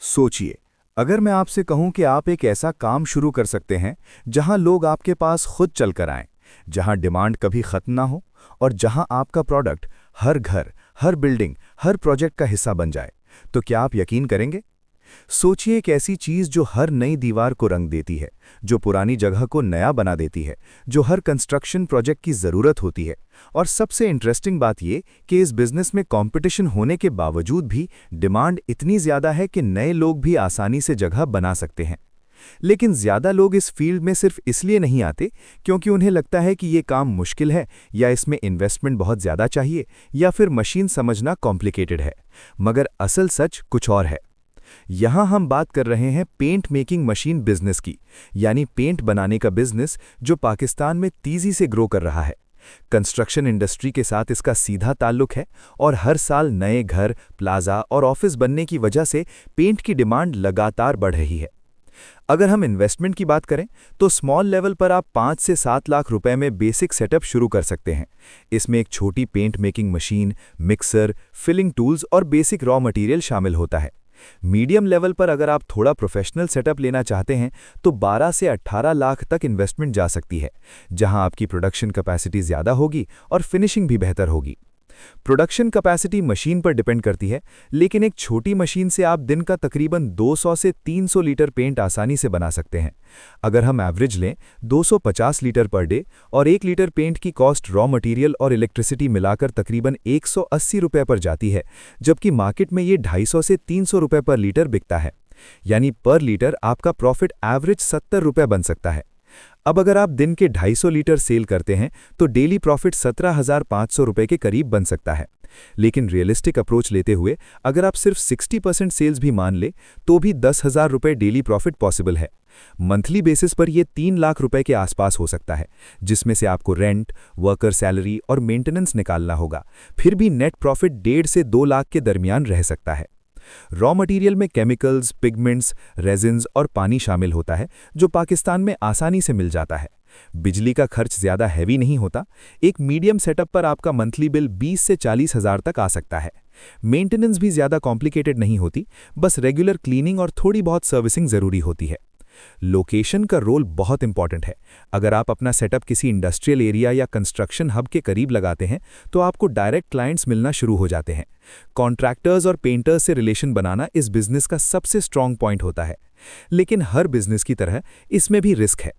सोचिए, अगर मैं आपसे कहूं कि आप एक ऐसा काम शुरू कर सकते हैं जहां लोग आपके पास खुद चलकर आएं, जहां डिमांड कभी खत्म ना हो और जहां आपका प्रोडक्ट हर घर, हर बिल्डिंग, हर प्रोजेक्ट का हिस्सा बन जाए, तो क्या आप यकीन करेंगे? सोचिए एक ऐसी चीज जो हर नई दीवार को रंग देती है, जो पुरानी जगह को नया बना देती है, जो हर कंस्ट्रक्शन प्रोजेक्ट की जरूरत होती है। और सबसे इंटरेस्टिंग बात यह कि इस बिजनेस में कंपटीशन होने के बावजूद भी डिमांड इतनी ज्यादा है कि नए लोग भी आसानी से जगह बना सकते हैं। लेकिन ज्यादा लोग इस फील्ड में सिर्फ इसलिए नहीं आते क्योंकि उन्हें लगता है कि ये काम मुश्किल है, या इसमें इन्वेस्टमेंट बहुत ज्यादा चाहिए, या फिर मशीन समझना कॉम्प्लिकेटेड है। मगर असल सच कुछ और है। यहां हम बात कर रहे हैं पेंट मेकिंग मशीन बिजनेस की, यानी पेंट बनाने का बिजनेस जो पाकिस्तान में तेजी से ग्रो कर रहा है। कंस्ट्रक्शन इंडस्ट्री के साथ इसका सीधा ताल्लुक है और हर साल नए घर, प्लाजा और ऑफिस बनने की वजह से पेंट की डिमांड लगातार बढ़ रही है। अगर हम इन्वेस्टमेंट की बात करें तो स्मॉल लेवल पर आप 5 से 7 लाख रुपए में बेसिक सेटअप शुरू कर सकते हैं। इसमें एक छोटी paint making machine, mixer, filling tools और बेसिक रॉ मटेरियल शामिल होता है। मीडियम लेवल पर अगर आप थोड़ा प्रोफेशनल सेटअप लेना चाहते हैं तो 12 से 18 लाख तक इन्वेस्टमेंट जा सकती है, जहां आपकी प्रोडक्शन कैपेसिटी ज़्यादा होगी और फिनिशिंग भी बेहतर होगी। प्रोडक्शन कैपेसिटी मशीन पर डिपेंड करती है, लेकिन एक छोटी मशीन से आप दिन का तकरीबन 200 से 300 लीटर पेंट आसानी से बना सकते हैं। अगर हम एवरेज लें 250 लीटर पर डे, और 1 लीटर पेंट की कॉस्ट रॉ मटेरियल और इलेक्ट्रिसिटी मिलाकर तकरीबन 180 रुपये पर जाती है, जबकि मार्केट में ये 250 से 300 रुपये पर लीटर बिकता है। यानी पर लीटर आपका प्रॉफिट एवरेज 70 रुपये बन सकता है। अब अगर आप दिन के 250 लीटर सेल करते हैं तो डेली प्रॉफिट 17,500 रुपये के करीब बन सकता है। लेकिन रियलिस्टिक अप्रोच लेते हुए अगर आप सिर्फ 60% सेल्स भी मान ले तो भी 10,000 रुपये डेली प्रॉफिट पॉसिबल है। मंथली बेसिस पर यह 3 लाख रुपए के आसपास हो सकता है, जिसमें से आपको रेंट, वर्कर सैलरी और मेंटेनेंस निकालना होगा। फिर भी नेट प्रॉफिट 1.5 से 2 लाख के दरमियान रह सकता है। रॉ मटेरियल में केमिकल्स, पिगमेंट्स, रेजिन्स और पानी शामिल होता है, जो पाकिस्तान में आसानी से मिल जाता है। बिजली का खर्च ज़्यादा हैवी नहीं होता। एक मीडियम सेटअप पर आपका मंथली बिल 20 से 40 हज़ार तक आ सकता है। मेंटेनेंस भी ज़्यादा कॉम्प्लिकेटेड नहीं होती, बस रेगुलर क्लीनिंग और थोड़ी बहुत सर्विसिंग ज़रूरी होती है। लोकेशन का रोल बहुत इंपॉर्टेंट है। अगर आप अपना सेटअप किसी इंडस्ट्रियल एरिया या कंस्ट्रक्शन हब के करीब लगाते हैं तो आपको डायरेक्ट क्लाइंट्स मिलना शुरू हो जाते हैं। कॉन्ट्रैक्टर्स और पेंटर्स से रिलेशन बनाना इस बिजनेस का सबसे स्ट्रॉन्ग पॉइंट होता है। लेकिन हर बिजनेस की तरह इसमें भी रिस्क है।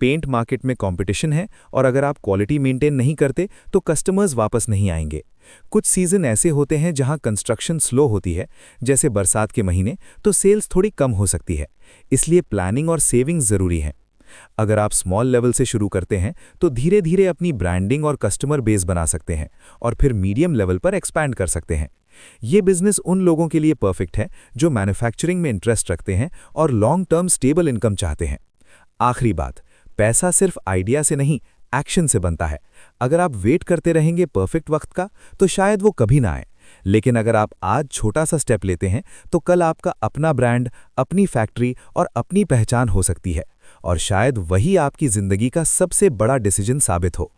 पेंट मार्केट में कंपटीशन है और अगर आप क्वालिटी मेंटेन नहीं करते तो कस्टमर्स वापस नहीं आएंगे। कुछ सीजन ऐसे होते हैं जहां कंस्ट्रक्शन स्लो होती है, जैसे बरसात के महीने, तो सेल्स थोड़ी कम हो सकती है। इसलिए प्लानिंग और सेविंग जरूरी है। अगर आप स्मॉल लेवल से शुरू करते हैं तो धीरे धीरे अपनी ब्रांडिंग और कस्टमर बेस बना सकते हैं और फिर मीडियम लेवल पर एक्सपैंड कर सकते हैं। ये बिजनेस उन लोगों के लिए परफेक्ट है जो मैन्युफैक्चरिंग में इंटरेस्ट रखते हैं और लॉन्ग टर्म स्टेबल इनकम चाहते हैं। आखिरी बात, पैसा सिर्फ आइडिया से नहीं, एक्शन से बनता है। अगर आप वेट करते रहेंगे परफेक्ट वक्त का तो शायद वो कभी ना आए। लेकिन अगर आप आज छोटा सा स्टेप लेते हैं तो कल आपका अपना ब्रांड, अपनी फैक्ट्री और अपनी पहचान हो सकती है, और शायद वही आपकी जिंदगी का सबसे बड़ा डिसीजन साबित हो।